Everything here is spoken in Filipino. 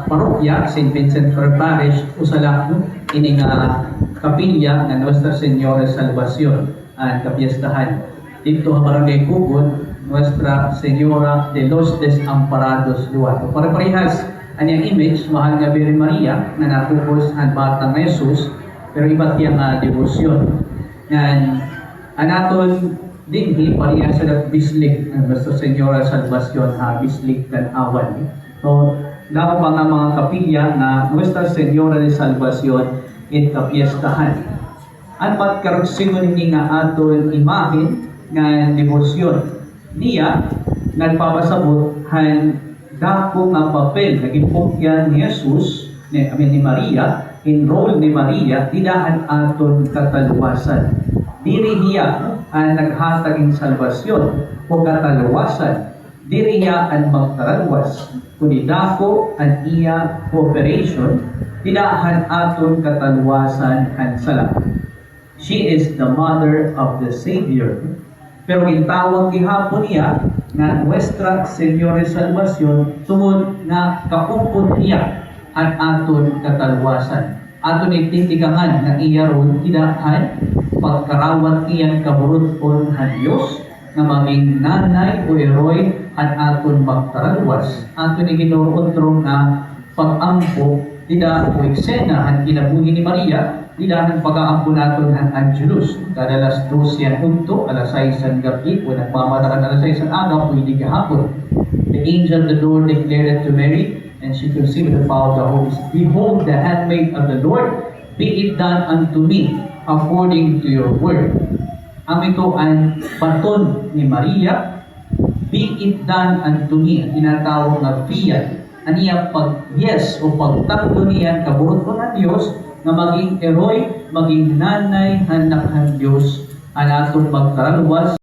parokya St. Vincent Ferrer Parish usalak ining kapilya ng Nuestra Señora Salvacion at kapiestahan dito sa Barangay Kugon, Nuestra Señora de los Desamparados Luato. Pare-parehas anyang image mahal nga Virgen Maria na natupos ang batang Jesus pero iba't yang devosyon yan anaton dinhi parehas sa bislig ng Nuestra Señora Salvacion bislig kan awan. So dako pa nga mga kapilya na Nuestra Señora de Salvacion in kapiestahan. At pagkarugsingon ni nga aton imahen nga devosyon niya nagpapasabot han dako nga papel naging pukyan ni Jesus ni Maria in role ni Maria didahan aton kataluwasan. Diri hiya ang naghatag ng salvasyon o kataluwasan. Diri hiya ang magtaralwas kundi dako ang iya cooperation didahan aton kataluwasan ang sala. She is the mother of the Savior. Pero gintawag gihapon niya nga Nuestra Señora Salvacion tungod nga kaumpon niya ang aton kataluwasan. Aton itindigangan nga iya ron kidahan pagkarawat iyang kaburuton han Dios nga maging nanay o heroy ang aton magtaralwas. Aton iginuotro nga pag-ampo dida o eksena ang kinabuhi ni Maria didahan pag-aampo naton ang Angelus. Kada alas 12 yan unto, alas 6 ang gabi, o nagmamatakan alas 6 ang agaw, pwede kahapon. The angel of the Lord declared it to Mary, and she conceived the power of the Holy Spirit. Behold, the handmaid of the Lord, be it done unto me according to your word. Ang ito ang baton ni Maria, be it done unto me, ang tinatawag na fiat. Aniya pag-yes o pagtakbo niyan kaburuton ng Diyos na maging heroy, maging nanay, anak ng Diyos, ang atong magtaralwas